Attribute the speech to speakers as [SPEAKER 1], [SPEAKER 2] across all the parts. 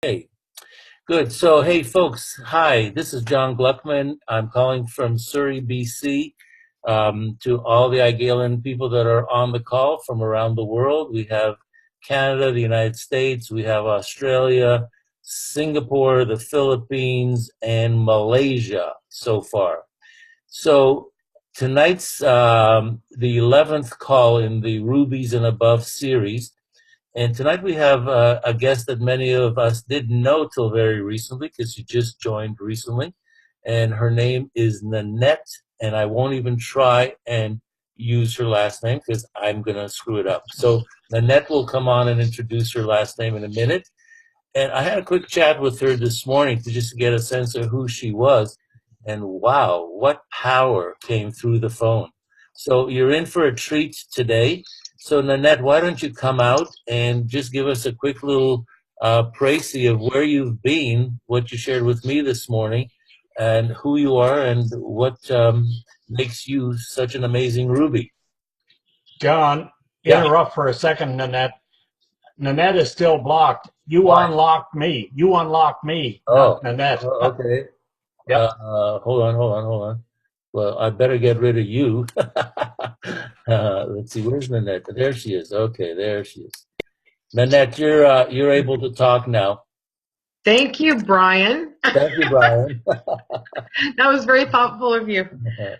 [SPEAKER 1] Hey, good. So, hey, folks, hi, this is John Gluckman. I'm calling from Surrey, BC. To all the Igalian people that are on the call from around the world, we have Canada, the United States, we have Australia, Singapore, the Philippines, and Malaysia so far. So, tonight's the 11th call in the Rubies and Above series. And tonight we have a guest that many of us didn't know till very recently because she just joined recently. And her name is Nannette. And I won't even try and use her last name because I'm going to screw it up. So Nannette will come on and introduce her last name in a minute. And I had a quick chat with her this morning to just get a sense of who she was. And wow, what power came through the phone. So you're in for a treat today. So Nannette, why don't you come out and just give us a quick little précis of where you've been, what you shared with me this morning, and who you are, and what makes you such an amazing Ruby.
[SPEAKER 2] John,
[SPEAKER 1] Yeah.
[SPEAKER 2] interrupt for a second, Nannette. Nannette is still blocked. You
[SPEAKER 1] Why?
[SPEAKER 2] unlocked me. You unlocked me,
[SPEAKER 1] Oh,
[SPEAKER 2] not Nannette.
[SPEAKER 1] okay.
[SPEAKER 2] Yep.
[SPEAKER 1] Hold on. Well, I better get rid of you. Let's see, where's Nanette? There she is. Okay, there she is. Nanette, you're able to talk now.
[SPEAKER 3] Thank you, Brian.
[SPEAKER 1] Thank you, Brian.
[SPEAKER 3] That was very thoughtful of you.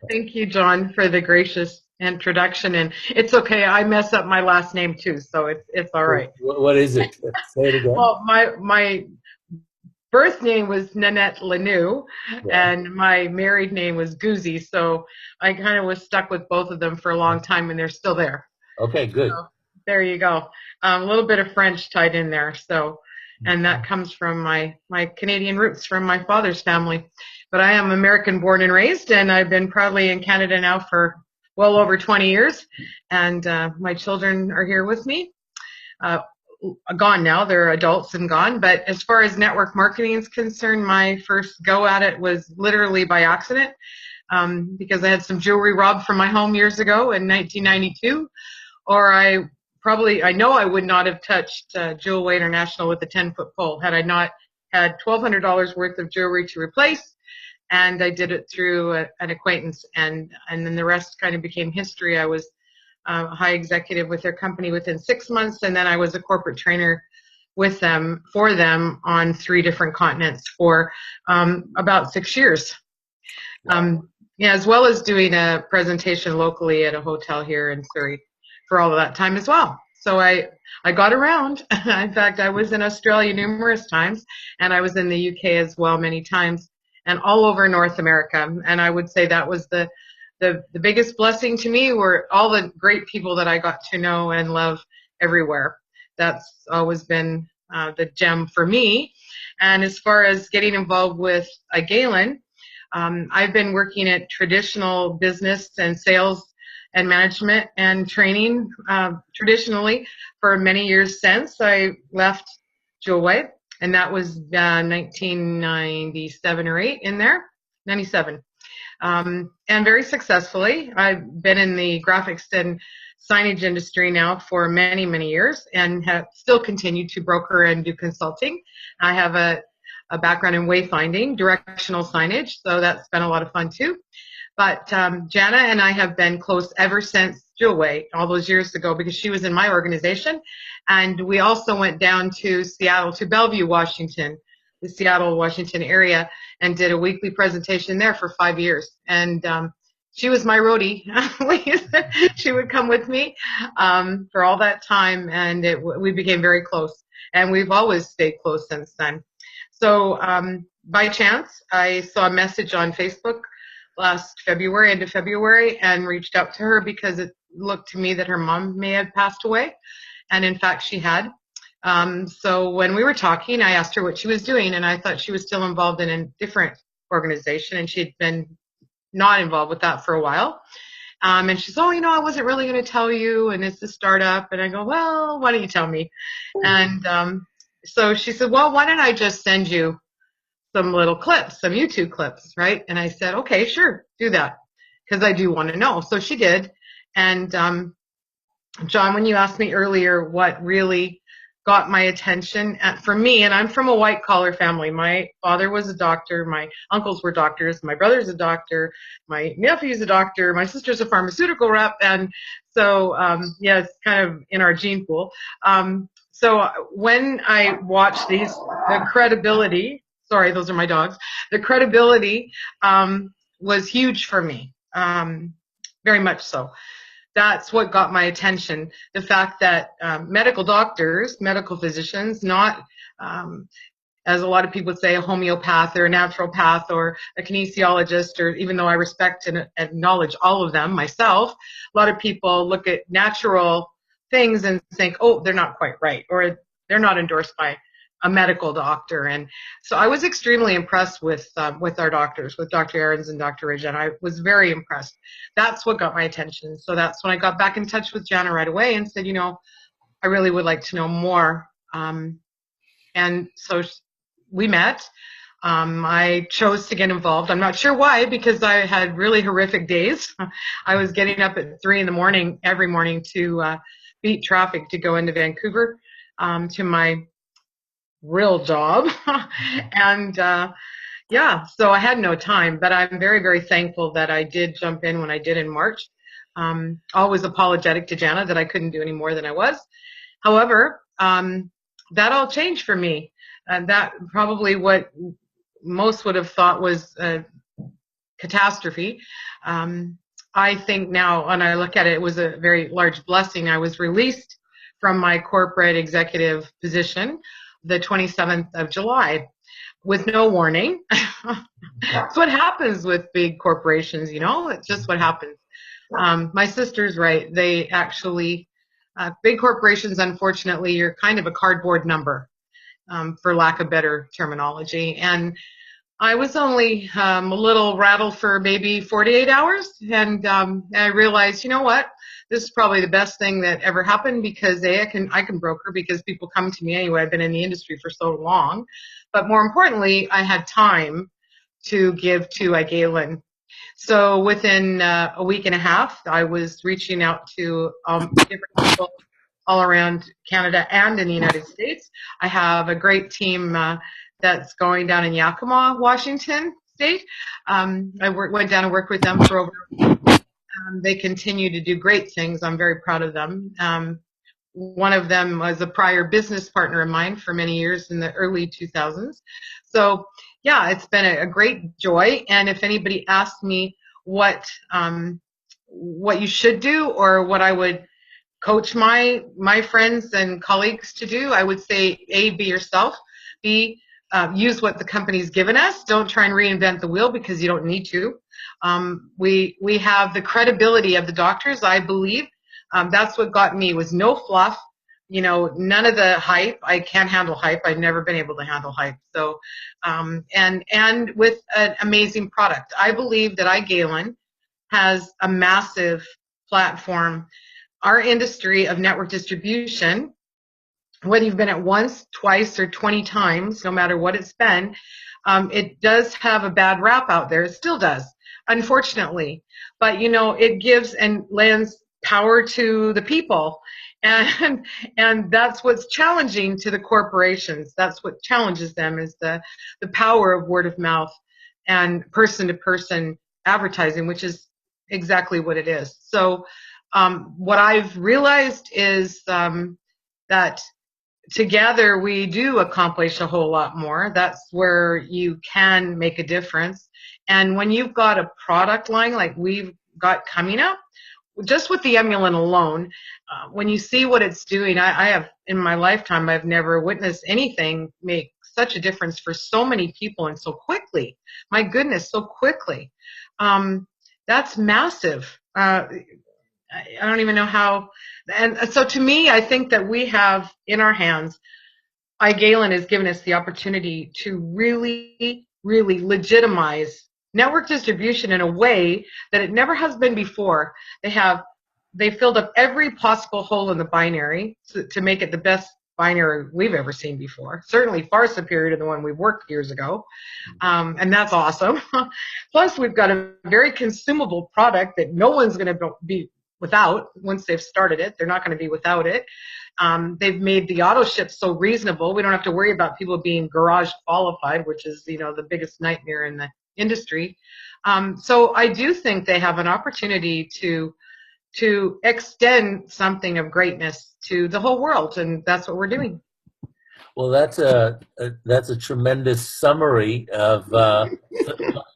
[SPEAKER 3] Thank you, John, for the gracious introduction. And it's okay, I mess up my last name too, so it's all right.
[SPEAKER 1] What is it? Say it again.
[SPEAKER 3] Well, my birth name was Nannette Lenoue,
[SPEAKER 1] Yeah.
[SPEAKER 3] and my married name was Guze. So I kind of was stuck with both of them for a long time, and they're still there.
[SPEAKER 1] Okay, good.
[SPEAKER 3] So there you go. A little bit of French tied in there. So, and that comes from my Canadian roots from my father's family. But I am American born and raised, and I've been proudly in Canada now for well over 20 years. And my children are here with me. Uh, Gone now, they're adults and gone. But as far as network marketing is concerned, my first go at it was literally by accident, because I had some jewelry robbed from my home years ago in 1992, or I know I would not have touched Jewelway International with a 10-foot pole had I not had $1,200 worth of jewelry to replace. And I did it through an acquaintance, and then the rest kind of became history. I was a high executive with their company within 6 months, and then I was a corporate trainer with them, for them, on 3 different continents for about 6 years. Yeah, as well as doing a presentation locally at a hotel here in Surrey for all of that time as well. So I got around. In fact, I was in Australia numerous times, and I was in the UK as well many times, and all over North America. And I would say that was the biggest blessing to me were all the great people that I got to know and love everywhere. That's always been the gem for me. And as far as getting involved with Galen, I've been working at traditional business and sales and management and training traditionally for many years since I left Jewelway, and that was 1997 or 8 in there, 97. And very successfully. I've been in the graphics and signage industry now for many, many years, and have still continued to broker and do consulting. I have a background in wayfinding, directional signage, so that's been a lot of fun too. But Jana and I have been close ever since Jewelway, all those years ago, because she was in my organization. And we also went down to Seattle, to Bellevue, Washington, the Seattle, Washington area, and did a weekly presentation there for 5 years. And she was my roadie. She would come with me for all that time, and we became very close. And we've always stayed close since then. So by chance, I saw a message on Facebook last February, end of February, and reached out to her because it looked to me that her mom may have passed away. And in fact, she had. So when we were talking, I asked her what she was doing, and I thought she was still involved in a different organization, and she'd been not involved with that for a while. And she's, oh, I wasn't really going to tell you, and it's a startup. And I go, well, why don't you tell me? And so she said, well, why don't I just send you some little clips, some YouTube clips, right? And I said, okay, sure, do that, because I do want to know. So she did. And John, when you asked me earlier what really got my attention for me, and I'm from a white collar family. My father was a doctor, my uncles were doctors, my brother's a doctor, my nephew's a doctor, my sister's a pharmaceutical rep, and so yeah, it's kind of in our gene pool. So when I watched these, the credibility, sorry, those are my dogs, the credibility was huge for me, very much so. That's what got my attention. The fact that medical doctors, medical physicians, not as a lot of people would say, a homeopath or a naturopath or a kinesiologist, or even though I respect and acknowledge all of them myself, a lot of people look at natural things and think, oh, they're not quite right, or they're not endorsed by a medical doctor. And so I was extremely impressed with our doctors, with Dr. Aarons and Dr. Rajan. I was very impressed. That's what got my attention. So that's when I got back in touch with Jana right away and said, you know, I really would like to know more. And so we met. I chose to get involved. I'm not sure why, because I had really horrific days. I was getting up at 3 a.m. every morning to beat traffic to go into Vancouver to my real job. And yeah, so I had no time, but I'm very, very thankful that I did jump in when I did in March. Always apologetic to Jana that I couldn't do any more than I was. However, that all changed for me. That probably what most would have thought was a catastrophe. I think now, when I look at it, it was a very large blessing. I was released from my corporate executive position the 27th of July with no warning. That's what happens with big corporations, you know, it's just what happens. My sister's right. They actually, big corporations, unfortunately, you're kind of a cardboard number, for lack of better terminology. And I was only a little rattled for maybe 48 hours. And I realized, you know what? This is probably the best thing that ever happened, because I can broker because people come to me anyway. I've been in the industry for so long. But more importantly, I had time to give to Galen. So within a week and a half, I was reaching out to different people all around Canada and in the United States. I have a great team that's going down in Yakima, Washington State. I went down and worked with them for over. They continue to do great things. I'm very proud of them. One of them was a prior business partner of mine for many years in the early 2000s. So yeah, it's been a great joy. And if anybody asks me what you should do, or what I would coach my friends and colleagues to do, I would say, A, be yourself. B, use what the company's given us. Don't try and reinvent the wheel, because you don't need to. We have the credibility of the doctors, I believe. That's what got me, was no fluff, you know, none of the hype. I can't handle hype. I've never been able to handle hype. So, and with an amazing product. I believe that Galen has a massive platform. Our industry of network distribution, whether you've been it once, twice, or 20 times, no matter what it's been, it does have a bad rap out there. It still does, unfortunately. But, you know, it gives and lends power to the people. And that's what's challenging to the corporations. That's what challenges them, is the power of word of mouth and person-to-person advertising, which is exactly what it is. So what I've realized is that together we do accomplish a whole lot more. That's where you can make a difference. And when you've got a product line like we've got coming up, just with the Emulant alone, when you see what it's doing, I have, in my lifetime, I've never witnessed anything make such a difference for so many people and so quickly. My goodness, so quickly. That's massive. I don't even know how. And so to me, I think that we have in our hands, Galen has given us the opportunity to really, really legitimize network distribution in a way that it never has been before. They filled up every possible hole in the binary to make it the best binary we've ever seen before. Certainly far superior to the one we worked years ago. And that's awesome. Plus, we've got a very consumable product that no one's going to be without once they've started it. They're not going to be without it. They've made the auto ship so reasonable. We don't have to worry about people being garage qualified, which is, the biggest nightmare in the industry. So I do think they have an opportunity to extend something of greatness to the whole world, and that's what we're doing.
[SPEAKER 1] Well, that's a tremendous summary of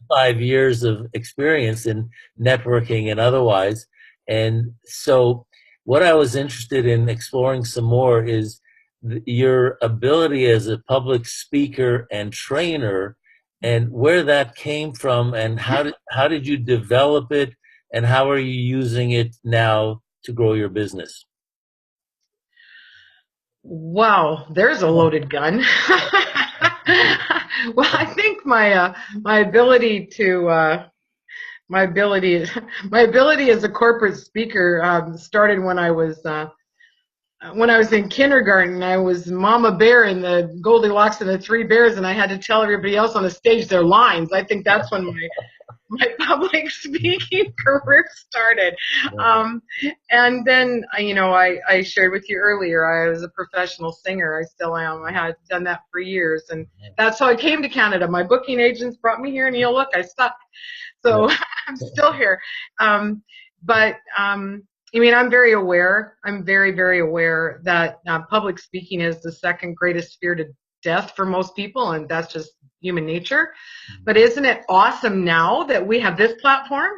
[SPEAKER 1] 5 years of experience in networking and otherwise. And so, what I was interested in exploring some more is your ability as a public speaker and trainer, and where that came from, and how did you develop it, and how are you using it now to grow your business?
[SPEAKER 3] Wow, there's a loaded gun. Well, I think my ability as a corporate speaker started when I was in kindergarten. I was Mama Bear in the Goldilocks and the Three Bears, and I had to tell everybody else on the stage their lines. I think that's when my public speaking career started. And then, I shared with you earlier, I was a professional singer. I still am. I had done that for years. And that's how I came to Canada. My booking agents brought me here, and look, I stuck. So I'm still here. I'm very aware. I'm very, very aware that public speaking is the second greatest fear to death for most people, and that's just human nature. But isn't it awesome now that we have this platform,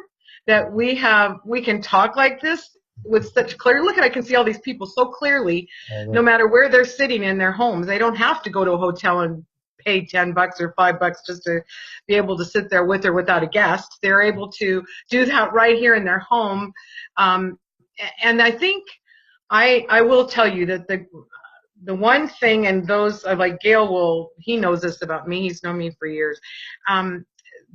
[SPEAKER 3] that we can talk like this with such clarity? Look, I can see all these people so clearly, no matter where they're sitting in their homes. They don't have to go to a hotel and pay $10 or $5 just to be able to sit there with or without a guest. They're able to do that right here in their home. And I think I will tell you that the one thing, and those like Gail he knows this about me. He's known me for years.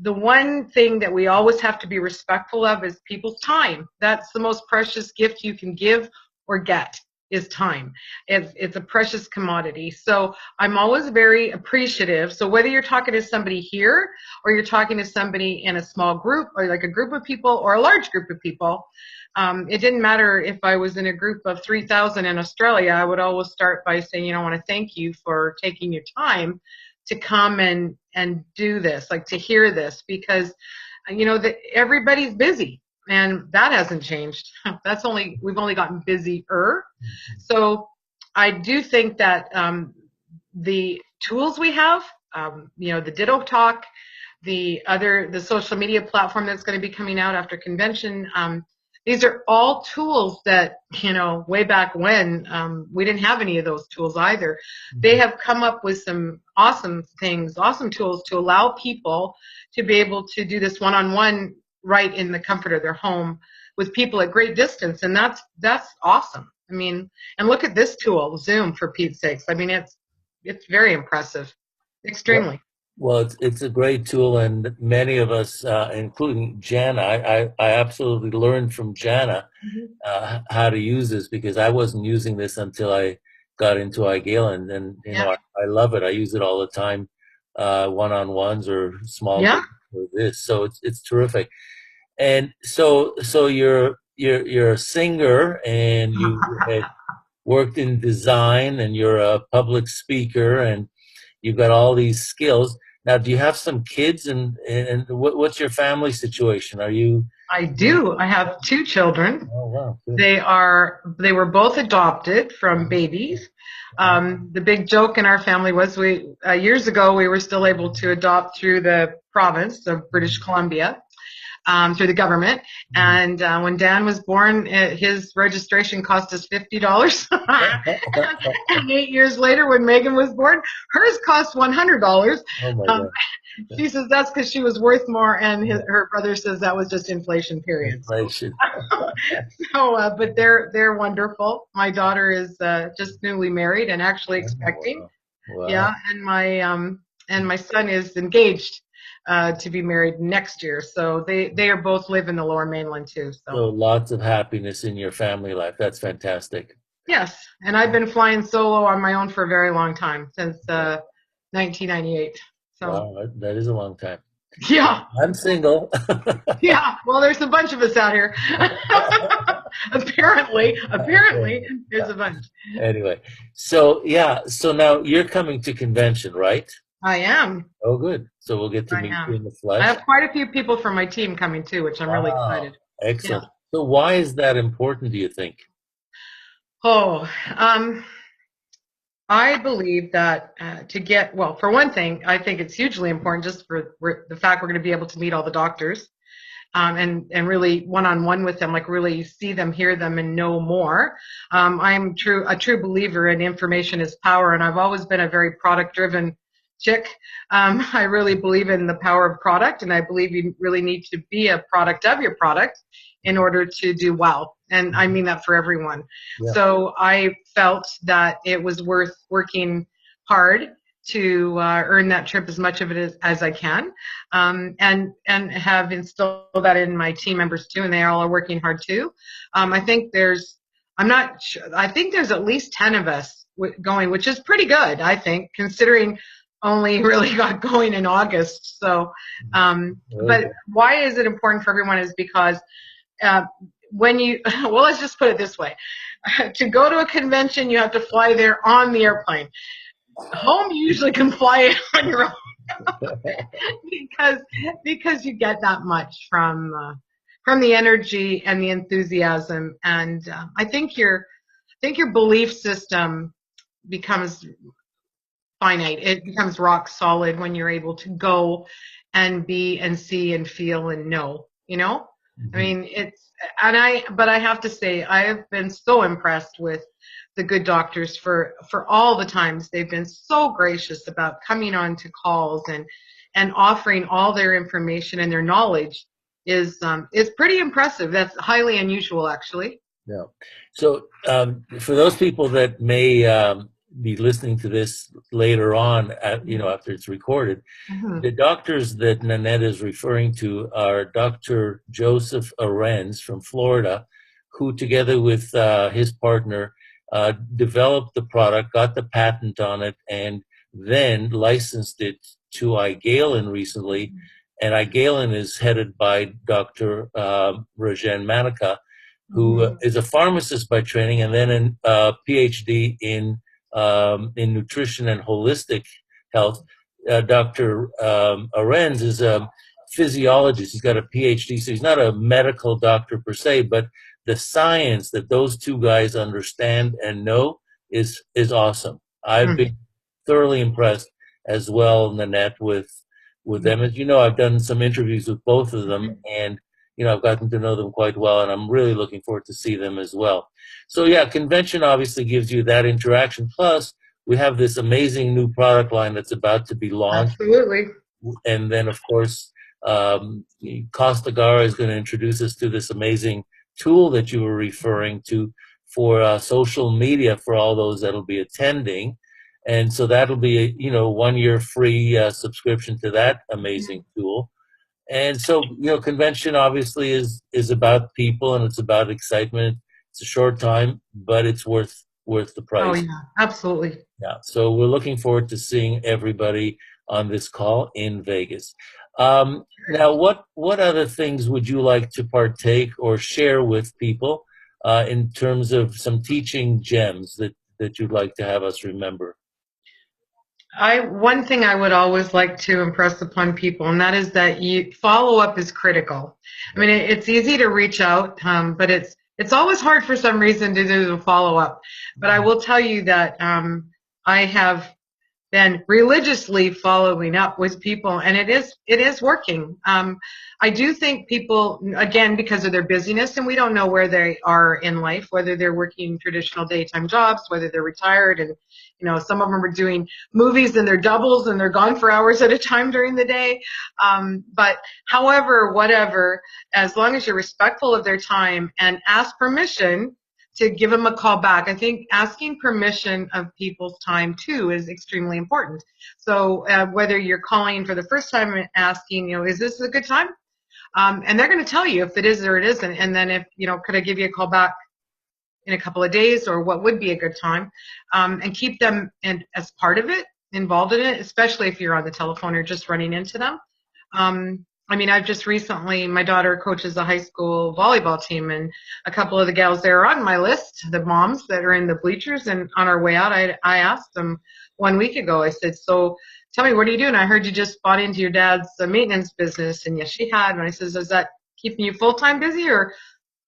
[SPEAKER 3] The one thing that we always have to be respectful of is people's time. That's the most precious gift you can give or get, is time. It's a precious commodity. So I'm always very appreciative. So whether you're talking to somebody here, or you're talking to somebody in a small group, or like a group of people or a large group of people, it didn't matter if I was in a group of 3,000 in Australia. I would always start by saying, I want to thank you for taking your time to come and do this, like to hear this, because that everybody's busy, and that hasn't changed. We've only gotten busier. So I do think that the tools we have, the Ditto Talk, the social media platform that's going to be coming out after convention, these are all tools that, way back when, we didn't have any of those tools either. They have come up with some awesome things, awesome tools to allow people to be able to do this one-on-one right in the comfort of their home with people at great distance. And that's awesome. And look at this tool, Zoom, for Pete's sakes. It's very impressive, extremely.
[SPEAKER 1] Well, it's a great tool, and many of us, including Jana, I absolutely learned from Jana how to use this, because I wasn't using this until I got into iGalen, and I love it. I use it all the time, one-on-ones or small groups or this. So it's terrific. And so you're a singer, and you had worked in design, and you're a public speaker, and you've got all these skills. Now, do you have some kids, and what's your family situation? I do.
[SPEAKER 3] I have 2 children.
[SPEAKER 1] Oh, wow. Good.
[SPEAKER 3] They were both adopted from babies. The big joke in our family was years ago we were still able to adopt through the province of British Columbia. Through the government. And when Dan was born, his registration cost us $50. And 8 years later, when Megan was born, hers cost $100.
[SPEAKER 1] Oh my God.
[SPEAKER 3] She says that's because she was worth more, and her brother says that was just inflation, period.
[SPEAKER 1] Inflation.
[SPEAKER 3] But they're wonderful. My daughter is just newly married and actually expecting.
[SPEAKER 1] Wow.
[SPEAKER 3] Yeah, and my son is engaged to be married next year. So they are both live in the Lower Mainland too.
[SPEAKER 1] So lots of happiness in your family life. That's fantastic.
[SPEAKER 3] Yes, and I've been flying solo on my own for a very long time, since 1998. So
[SPEAKER 1] wow, that is a long time.
[SPEAKER 3] Yeah.
[SPEAKER 1] I'm single.
[SPEAKER 3] Yeah, well, there's a bunch of us out here. apparently, there's a bunch.
[SPEAKER 1] Anyway, so yeah, so now you're coming to convention, right?
[SPEAKER 3] I am.
[SPEAKER 1] Oh, good. So we'll get to
[SPEAKER 3] I
[SPEAKER 1] meet you
[SPEAKER 3] am.
[SPEAKER 1] in the
[SPEAKER 3] I
[SPEAKER 1] flesh.
[SPEAKER 3] have quite a few people from my team coming too, which I'm really
[SPEAKER 1] Wow,
[SPEAKER 3] excited. Yeah.
[SPEAKER 1] excellent. So why is that important, do you think?
[SPEAKER 3] Oh, I believe that well, for one thing, I think it's hugely important just for the fact we're going to be able to meet all the doctors. And really one-on-one with them, like really see them, hear them, and know more. I'm a true believer in information is power, and I've always been a very product-driven chick. I really believe in the power of product, and I believe you really need to be a product of your product in order to do well. And I mean that for everyone.
[SPEAKER 1] Yeah.
[SPEAKER 3] So I felt that it was worth working hard to earn that trip as much of it as I can, and have instilled that in my team members too, and they all are working hard too. I think I'm not sure, I think there's at least 10 of us going, which is pretty good, I think, considering only really got going in August. So, but why is it important for everyone is because when you, well, let's just put it this way. To go to a convention, you have to fly there on the airplane. Home, you usually can fly it on your own because you get that much from the energy and the enthusiasm, and I think your belief system becomes finite. It becomes rock solid when you're able to go and be and see and feel and know. I mean, but I have to say, I have been so impressed with the good doctors for all the times they've been so gracious about coming on to calls and offering all their information, and their knowledge is pretty impressive. That's highly unusual, actually.
[SPEAKER 1] Yeah. So for those people that may be listening to this later on, after it's recorded, the doctors that Nannette is referring to are Dr. Joseph Arends from Florida, who together with his partner developed the product, got the patent on it, and then licensed it to iGalen recently. And iGalen is headed by Dr. Rajan Manaka, who is a pharmacist by training, and then a PhD in nutrition and holistic health. Dr. Arends is a physiologist. He's got a PhD, so he's not a medical doctor per se, but the science that those two guys understand and know is awesome. I've been thoroughly impressed as well, Nannette, with them. As you know, I've done some interviews with both of them, and I've gotten to know them quite well, and I'm really looking forward to see them as well. So yeah, convention obviously gives you that interaction. Plus, we have this amazing new product line that's about to be launched.
[SPEAKER 3] Absolutely.
[SPEAKER 1] And then, of course, Costa Gara is going to introduce us to this amazing tool that you were referring to for social media for all those that'll be attending. And so that'll be a 1 year free subscription to that amazing tool. And so, convention obviously is about people, and it's about excitement. It's a short time, but it's worth the price.
[SPEAKER 3] Oh yeah, absolutely.
[SPEAKER 1] Yeah. So we're looking forward to seeing everybody on this call in Vegas. Now, what other things would you like to partake or share with people in terms of some teaching gems that you'd like to have us remember?
[SPEAKER 3] One thing I would always like to impress upon people, and that is that follow-up is critical. I mean, it's easy to reach out, but it's always hard for some reason to do the follow-up. But I will tell you that I have been religiously following up with people, and it is working. I do think people, again, because of their busyness, and we don't know where they are in life, whether they're working traditional daytime jobs, whether they're retired, and some of them are doing movies and they're doubles and they're gone for hours at a time during the day. But however, whatever, as long as you're respectful of their time and ask permission to give them a call back. I think asking permission of people's time too is extremely important. So whether you're calling for the first time and asking, is this a good time? And they're going to tell you if it is or it isn't. And then if, could I give you a call back in a couple of days, or what would be a good time? And keep them as part of it, involved in it, especially if you're on the telephone or just running into them. I mean, I've just recently, my daughter coaches a high school volleyball team, and a couple of the gals there are on my list, the moms that are in the bleachers. And on our way out, I asked them 1 week ago, I said, so tell me, what are you doing? I heard you just bought into your dad's maintenance business. And yes, she had. And I says, is that keeping you full-time busy or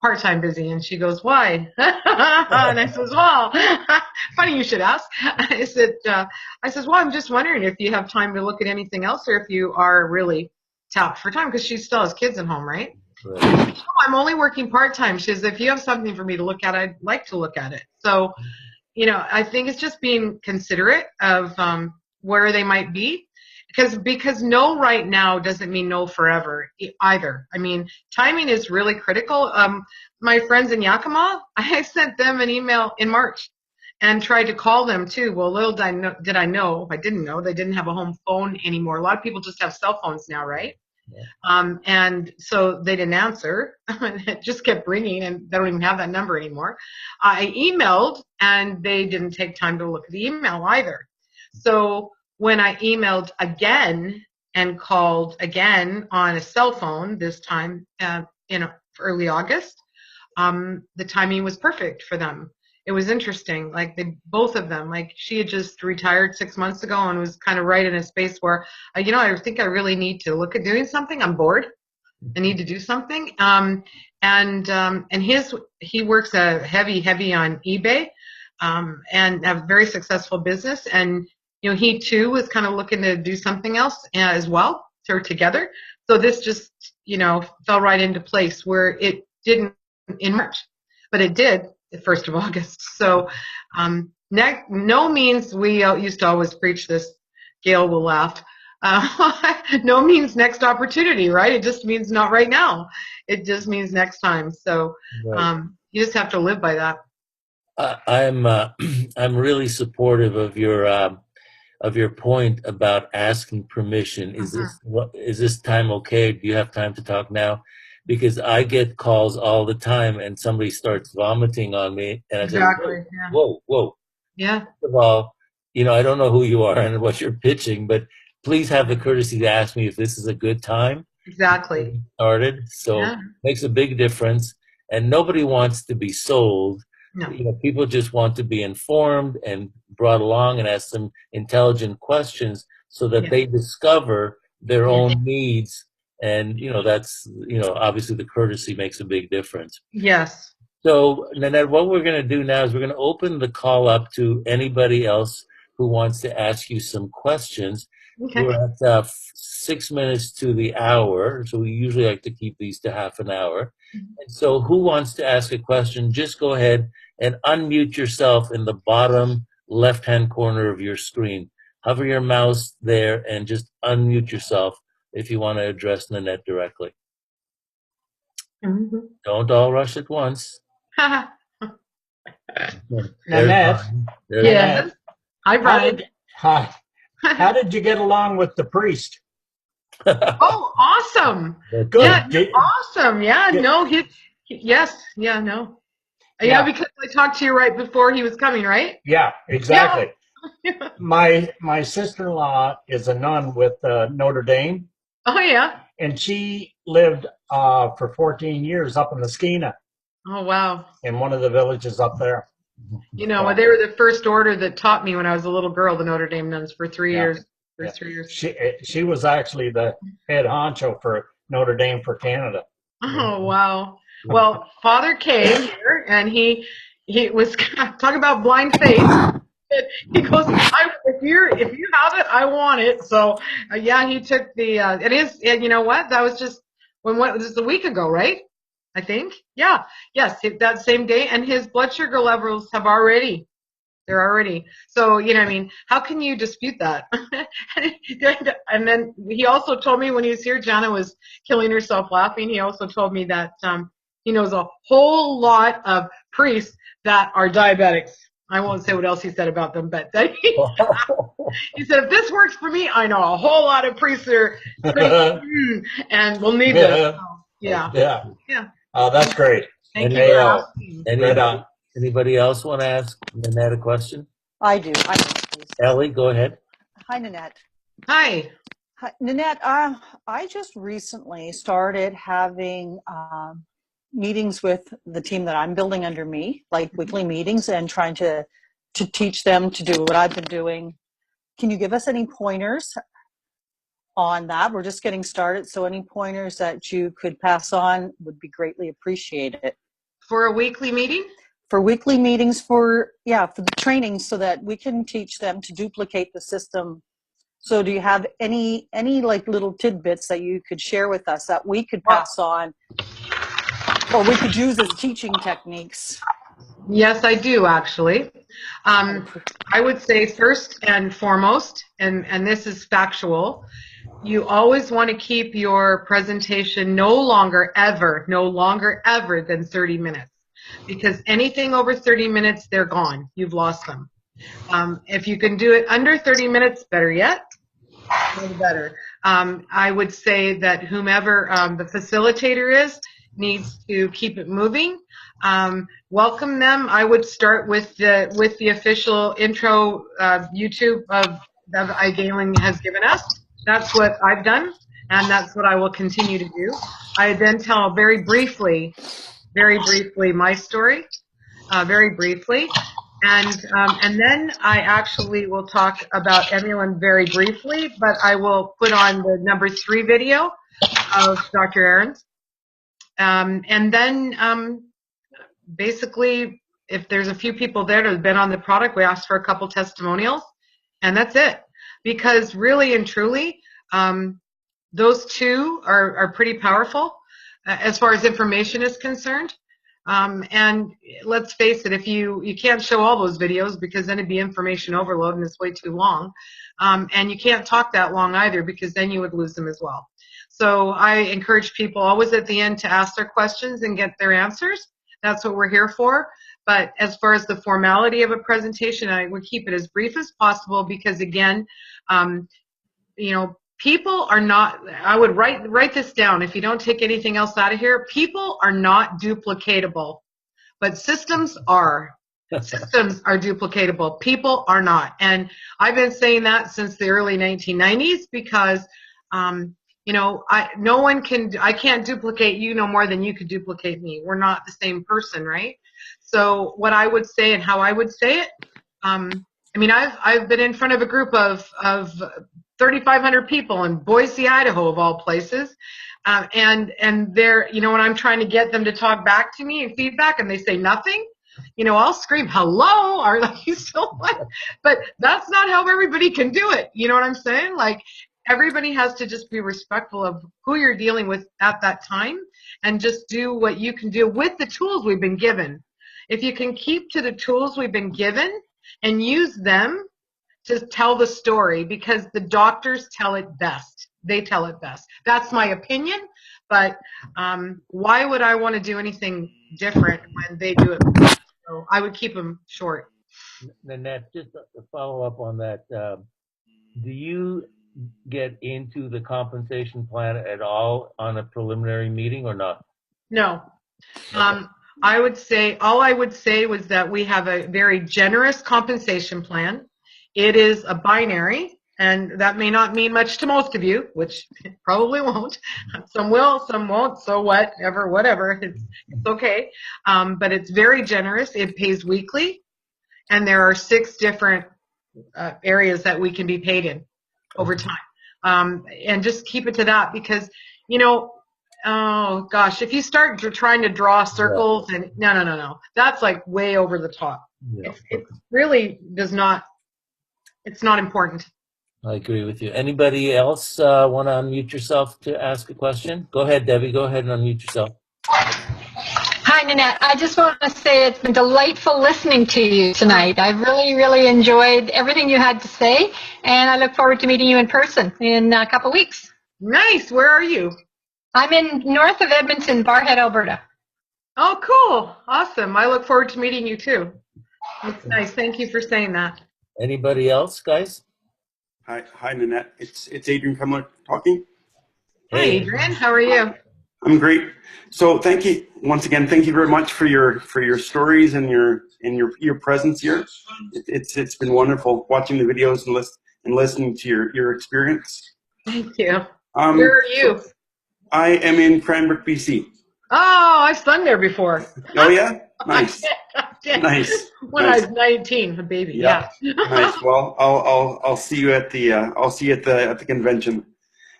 [SPEAKER 3] part-time busy? And she goes, why? And I says, well, funny you should ask. I says, well, I'm just wondering if you have time to look at anything else or if you are really tapped for time, because she still has kids at home, right?
[SPEAKER 1] Right.
[SPEAKER 3] Oh, I'm only working part-time. She says, if you have something for me to look at, I'd like to look at it. So, I think it's just being considerate of where they might be, because no right now doesn't mean no forever either. I mean, timing is really critical. My friends in Yakima, I sent them an email in March and tried to call them too. Well, little did I know, I didn't know they didn't have a home phone anymore. A lot of people just have cell phones now, right?
[SPEAKER 1] Yeah.
[SPEAKER 3] And so they didn't answer. It just kept ringing, and they don't even have that number anymore. I emailed, and they didn't take time to look at the email either. So when I emailed again and called again on a cell phone, this time in early August, the timing was perfect for them. It was interesting. Like both of them, like she had just retired 6 months ago and was kind of right in a space where, I think I really need to look at doing something. I'm bored. I need to do something. And he works heavy on eBay, and have a very successful business. And, he too was kind of looking to do something else as well, together. So this just, fell right into place where it didn't in March, but it did the 1st of August. So no means, we used to always preach this, Gail will laugh, no means next opportunity, right? It just means not right now. It just means next time. So
[SPEAKER 1] Right.
[SPEAKER 3] you just have to live by that.
[SPEAKER 1] I'm really supportive of your point about asking permission. Is this time okay? Do you have time to talk now? Because I get calls all the time, and somebody starts vomiting on me, and I say,
[SPEAKER 3] Exactly. Yeah.
[SPEAKER 1] whoa.
[SPEAKER 3] Yeah.
[SPEAKER 1] First of all, I don't know who you are and what you're pitching, but please have the courtesy to ask me if this is a good time.
[SPEAKER 3] Exactly.
[SPEAKER 1] Started, so
[SPEAKER 3] Yeah.
[SPEAKER 1] makes a big difference. And nobody wants to be sold.
[SPEAKER 3] No.
[SPEAKER 1] People just want to be informed and brought along and ask some intelligent questions so that they discover their own needs. And that's obviously the courtesy makes a big difference.
[SPEAKER 3] Yes.
[SPEAKER 1] So, Nannette, what we're going to do now is we're going to open the call up to anybody else who wants to ask you some questions.
[SPEAKER 3] Okay.
[SPEAKER 1] We're at 6 minutes to the hour, so we usually like to keep these to half an hour. And so who wants to ask a question, just go ahead and unmute yourself in the bottom left-hand corner of your screen. Hover your mouse there and just unmute yourself if you want to address Nannette directly.
[SPEAKER 3] Mm-hmm.
[SPEAKER 1] Don't all rush at once.
[SPEAKER 2] Nannette.
[SPEAKER 3] Yes. Hi, Brian.
[SPEAKER 2] How did you get along with the priest?
[SPEAKER 3] Oh, awesome.
[SPEAKER 2] Good.
[SPEAKER 3] Yeah, awesome. Yeah, no, yes, yeah, no. Yeah, because I talked to you right before he was coming, right?
[SPEAKER 2] Yeah, exactly.
[SPEAKER 3] Yeah.
[SPEAKER 2] My sister-in-law is a nun with Notre Dame.
[SPEAKER 3] Oh, yeah.
[SPEAKER 2] And she lived for 14 years up in the Skeena.
[SPEAKER 3] Oh, wow.
[SPEAKER 2] In one of the villages up there.
[SPEAKER 3] They were the first order that taught me when I was a little girl, the Notre Dame nuns, for 3 years. For 3 years.
[SPEAKER 2] She was actually the head honcho for Notre Dame for Canada.
[SPEAKER 3] Oh, wow. Well, Father came here, and he was talking about blind faith. He goes, if you have it, I want it. So, he took the, it is, and you know what? That was just, just a week ago, right? I think. Yeah. Yes. That same day. And his blood sugar levels they're already. So, how can you dispute that? And then he also told me when he was here, Jana was killing herself laughing. He also told me that he knows a whole lot of priests that are diabetics. I won't say what else he said about them, but he said, if this works for me, I know a whole lot of priests are and we'll need this. So, yeah.
[SPEAKER 2] Oh, that's great.
[SPEAKER 3] Thank you for asking.
[SPEAKER 1] Anybody else want to ask Nannette a question?
[SPEAKER 4] I do. Please.
[SPEAKER 1] Ellie, go ahead.
[SPEAKER 4] Hi, Nannette.
[SPEAKER 3] Hi.
[SPEAKER 4] Hi, Nannette, I just recently started having meetings with the team that I'm building under me, like weekly meetings, and trying to teach them to do what I've been doing. Can you give us any pointers on that? We're just getting started, so any pointers that you could pass on would be greatly appreciated.
[SPEAKER 3] For a weekly meeting?
[SPEAKER 4] For weekly meetings, for the training, so that we can teach them to duplicate the system. So do you have any like little tidbits that you could share with us that we could pass on or we could use as teaching techniques?
[SPEAKER 3] Yes, I do actually. I would say first and foremost, and this is factual, you always want to keep your presentation no longer ever than 30 minutes. Because anything over 30 minutes, they're gone. You've lost them. If you can do it under 30 minutes, better yet. Better. I would say that whomever the facilitator is needs to keep it moving. Welcome them. I would start with the official intro YouTube of that iGaming has given us. That's what I've done, and that's what I will continue to do. I then tell very briefly my story, very briefly. And then I actually will talk about Emulin very briefly, but I will put on the number 3 video of Dr. Ahrens. And then basically, if there's a few people there that have been on the product, we ask for a couple testimonials, and that's it. Because really and truly, those two are pretty powerful as far as information is concerned. And let's face it, if you can't show all those videos because then it'd be information overload and it's way too long. And you can't talk that long either because then you would lose them as well. So I encourage people always at the end to ask their questions and get their answers. That's what we're here for. But as far as the formality of a presentation, I would keep it as brief as possible because again, people are not, I would write this down if you don't take anything else out of here, people are not duplicatable, but systems are. Systems are duplicatable. People are not. And I've been saying that since the early 1990s because, I can't duplicate you no more than you could duplicate me. We're not the same person, right? So what I would say and how I would say it, I've been in front of a group of 3,500 people in Boise, Idaho, of all places. And they're, when I'm trying to get them to talk back to me and feedback and they say nothing, I'll scream, hello, are you still what? But that's not how everybody can do it. You know what I'm saying? Like, everybody has to just be respectful of who you're dealing with at that time and just do what you can do with the tools we've been given. If you can keep to the tools we've been given and use them to tell the story, because the doctors tell it best. They tell it best. That's my opinion, but why would I want to do anything different when they do it best? So I would keep them short.
[SPEAKER 1] Nannette, just to follow up on that, do you get into the compensation plan at all on a preliminary meeting or not?
[SPEAKER 3] No. I would say, all I would say was that we have a very generous compensation plan. It is a binary, and that may not mean much to most of you, which it probably won't. Some will, some won't, so whatever, it's okay. But it's very generous. It pays weekly, and there are 6 different areas that we can be paid in over time. And just keep it to that because, oh gosh, if you start trying to draw circles and no, that's like way over the top. Yeah. It really does not, it's not important.
[SPEAKER 1] I agree with you. Anybody else want to unmute yourself to ask a question? Go ahead, Debbie. Go ahead and unmute yourself.
[SPEAKER 5] Hi, Nannette. I just want to say it's been delightful listening to you tonight. I've really, really enjoyed everything you had to say, and I look forward to meeting you in person in a couple weeks.
[SPEAKER 3] Nice. Where are you?
[SPEAKER 5] I'm in north of Edmonton, Barhead, Alberta.
[SPEAKER 3] Oh, cool. Awesome. I look forward to meeting you too. That's nice. Thank you for saying that.
[SPEAKER 1] Anybody else, guys?
[SPEAKER 6] Hi, Nannette. It's Adrian Cumler talking.
[SPEAKER 3] Hey, Adrian. How are you?
[SPEAKER 6] I'm great. So thank you once again. Thank you very much for your stories and your presence here. It's been wonderful watching the videos and listening to your experience.
[SPEAKER 3] Thank you.
[SPEAKER 6] Um,
[SPEAKER 3] Where are you?
[SPEAKER 6] I am in Cranbrook, BC.
[SPEAKER 3] Oh, I've sung there before.
[SPEAKER 6] Oh yeah,
[SPEAKER 3] I
[SPEAKER 6] nice,
[SPEAKER 3] did, I did.
[SPEAKER 6] nice,
[SPEAKER 3] When I
[SPEAKER 6] nice.
[SPEAKER 3] was 19, a baby.
[SPEAKER 6] Yeah,
[SPEAKER 3] Yeah.
[SPEAKER 6] nice. Well, I'll see you at the convention.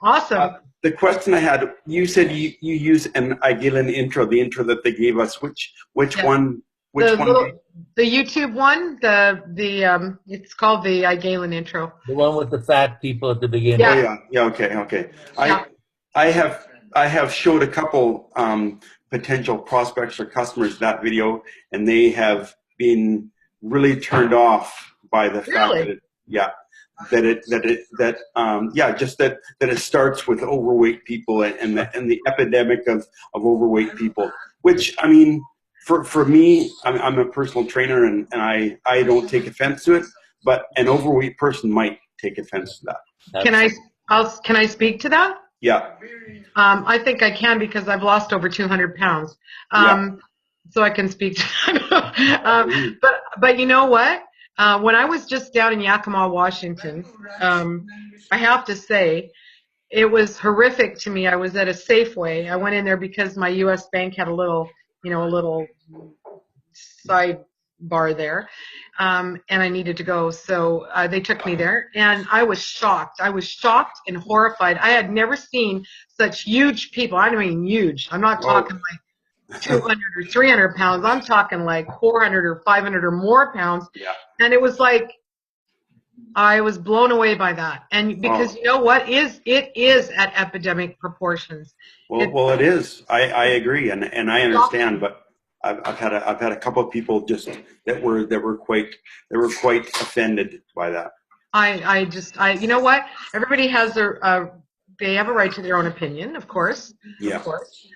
[SPEAKER 3] Awesome.
[SPEAKER 6] The question I had, you said you use an Igilin intro, the intro that they gave us. Which
[SPEAKER 3] Yeah.
[SPEAKER 6] one? Which
[SPEAKER 3] The
[SPEAKER 6] one?
[SPEAKER 3] little, the YouTube one, it's called the Galen intro.
[SPEAKER 1] The one with the fat people at the beginning.
[SPEAKER 3] Yeah.
[SPEAKER 6] Oh yeah, yeah. Okay.
[SPEAKER 3] Yeah.
[SPEAKER 6] I have showed a couple potential prospects or customers that video, and they have been really turned off by the fact
[SPEAKER 3] Really?
[SPEAKER 6] that just that it starts with overweight people and the epidemic of overweight people. Which, I mean, for me, I'm a personal trainer, and I don't take offense to it, but an overweight person might take offense to that.
[SPEAKER 3] Can I speak to that?
[SPEAKER 6] Yeah.
[SPEAKER 3] I think I can because I've lost over 200 pounds. So I can speak to that. But you know what? When I was just down in Yakima, Washington, I have to say, it was horrific to me. I was at a Safeway. I went in there because my U.S. bank had a little side bar there, and I needed to go. So they took me there, and I was shocked. I was shocked and horrified. I had never seen such huge people. I mean huge. I'm not talking like 200 or 300 pounds. I'm talking like 400 or 500 or more pounds.
[SPEAKER 6] Yeah.
[SPEAKER 3] And it was like, I was blown away by that. And because you know what, it is at epidemic proportions.
[SPEAKER 6] Well, it is. I agree, and I understand, but I've had a couple of people just that were quite offended by that.
[SPEAKER 3] You know what? Everybody has they have a right to their own opinion, of course.
[SPEAKER 6] Yeah.
[SPEAKER 3] Of course.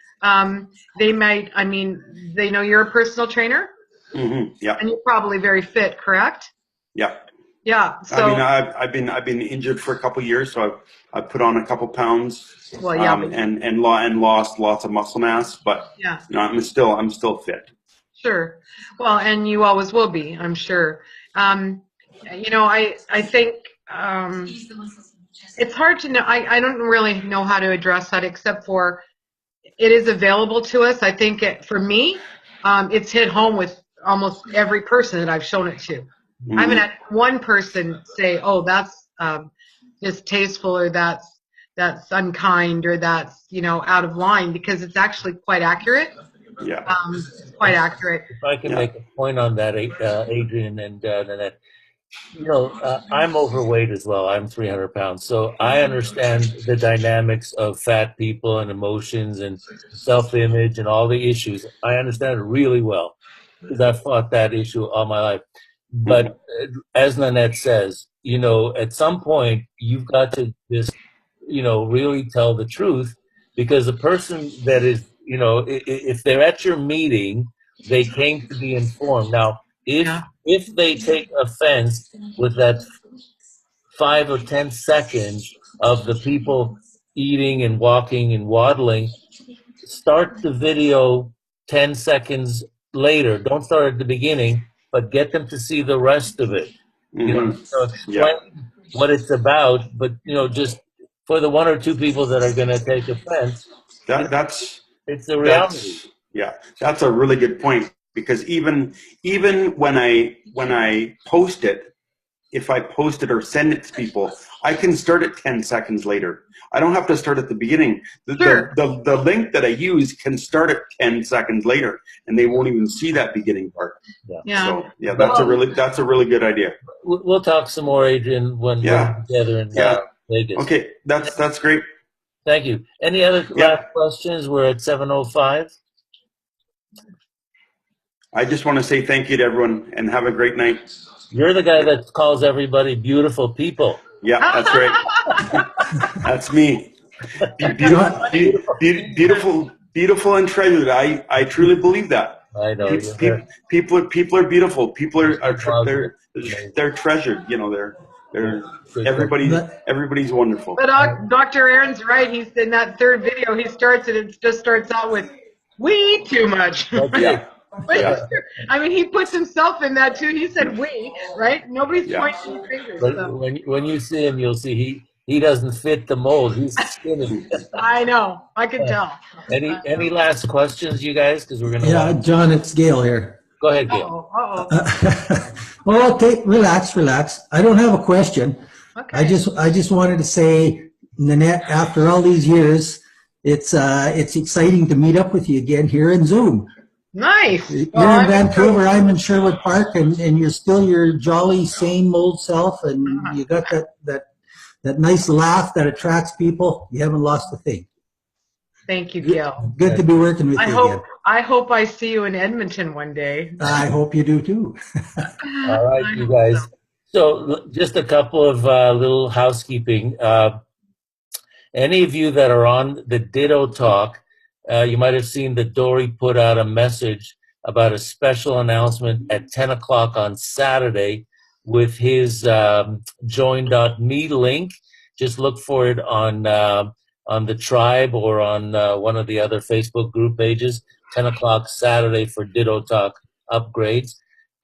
[SPEAKER 3] They might. I mean, they know you're a personal trainer.
[SPEAKER 6] Mm-hmm. Yeah.
[SPEAKER 3] And you're probably very fit, correct?
[SPEAKER 6] Yeah.
[SPEAKER 3] Yeah. So
[SPEAKER 6] I mean, I've been injured for a couple of years, so I've put on a couple pounds,
[SPEAKER 3] well, yeah,
[SPEAKER 6] and lost lots of muscle mass, but
[SPEAKER 3] yeah,
[SPEAKER 6] you know, I'm still fit.
[SPEAKER 3] Sure. Well, and you always will be, I'm sure. You know, I think it's hard to know. I don't really know how to address that except for it is available to us. I think for me, it's hit home with almost every person that I've shown it to.
[SPEAKER 6] Mm-hmm.
[SPEAKER 3] I haven't had one person say, "Oh, that's distasteful," or that's unkind, or that's out of line, because it's actually quite accurate.
[SPEAKER 6] Yeah.
[SPEAKER 3] It's quite accurate.
[SPEAKER 1] If I can make a point on that, Adrian and Nannette, I'm overweight as well. I'm 300 pounds. So I understand the dynamics of fat people and emotions and self-image and all the issues. I understand it really well because I've fought that issue all my life. But as Nannette says, at some point you've got to just, really tell the truth, because the person that is, if they're at your meeting, they came to be informed. Now, if they take offense with that 5 or 10 seconds of the people eating and walking and waddling, start the video 10 seconds later. Don't start at the beginning, but get them to see the rest of it. Explain what it's about, but just for the 1 or 2 people that are going to take offense, it's the reality.
[SPEAKER 6] That's a really good point, because even when I post it, if I post it or send it to people, I can start it 10 seconds later. I don't have to start at the beginning. The link that I use can start at 10 seconds later, and they won't even see that beginning part. So that's a really good idea.
[SPEAKER 1] We'll talk some more, Adrian, when we're together in Vegas.
[SPEAKER 6] Okay, that's great.
[SPEAKER 1] Thank you. Any other last questions? We're at 7:05. I
[SPEAKER 6] just want to say thank you to everyone and have a great night.
[SPEAKER 1] You're the guy that calls everybody beautiful people.
[SPEAKER 6] Yeah, that's right. That's me. Beautiful and treasured. I truly believe that.
[SPEAKER 1] I know.
[SPEAKER 6] People are beautiful. People are they're treasured. They're everybody's wonderful.
[SPEAKER 3] But Dr. Aaron's right. He's in that third video. He just starts out with "we too much."
[SPEAKER 6] Yeah.
[SPEAKER 3] I mean, he puts himself in that too. He said "we," right? Nobody's pointing fingers.
[SPEAKER 1] But when you see him, you'll see he doesn't fit the mold. He's skinny.
[SPEAKER 3] I know. I can tell.
[SPEAKER 1] Any last questions, you guys? Because we're gonna.
[SPEAKER 7] Yeah, John, it's Gail here.
[SPEAKER 1] Go ahead, Gail.
[SPEAKER 7] Well, okay, relax. I don't have a question.
[SPEAKER 3] Okay.
[SPEAKER 7] I just wanted to say, Nannette, after all these years, it's exciting to meet up with you again here in Zoom.
[SPEAKER 3] Nice.
[SPEAKER 7] You're
[SPEAKER 3] Well,
[SPEAKER 7] in Vancouver, I'm in Sherwood Park, and you're still your jolly, same old self, and you got that nice laugh that attracts people. You haven't lost a thing.
[SPEAKER 3] Thank you, Gil.
[SPEAKER 7] Good to be working with you again.
[SPEAKER 3] I hope I see you in Edmonton one day.
[SPEAKER 7] I hope you do too.
[SPEAKER 1] All right, you guys. So just a couple of little housekeeping. Any of you that are on the Ditto Talk, you might have seen that Dory put out a message about a special announcement at 10 o'clock on Saturday with his join.me link. Just look for it on the tribe or on one of the other Facebook group pages. 10 o'clock Saturday for Ditto Talk upgrades.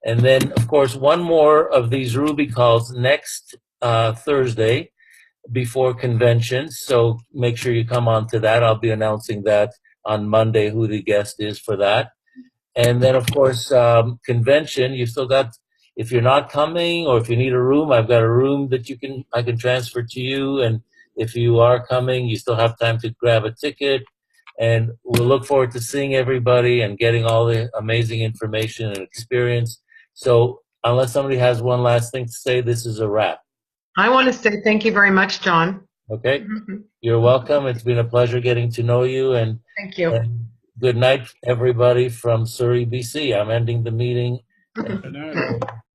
[SPEAKER 1] And then, of course, one more of these Ruby calls next Thursday before convention. So make sure you come on to that. I'll be announcing that on Monday, who the guest is for that. And then, of course, convention, you still got, if you're not coming or if you need a room, I've got a room that I can transfer to you. And if you are coming, you still have time to grab a ticket. And we'll look forward to seeing everybody and getting all the amazing information and experience. So unless somebody has one last thing to say, this is a wrap.
[SPEAKER 3] I want to say thank you very much, John.
[SPEAKER 1] Okay. You're welcome. It's been a pleasure getting to know you. And
[SPEAKER 3] thank you.
[SPEAKER 1] And good night, everybody from Surrey, BC. I'm ending the meeting.
[SPEAKER 8] Good night.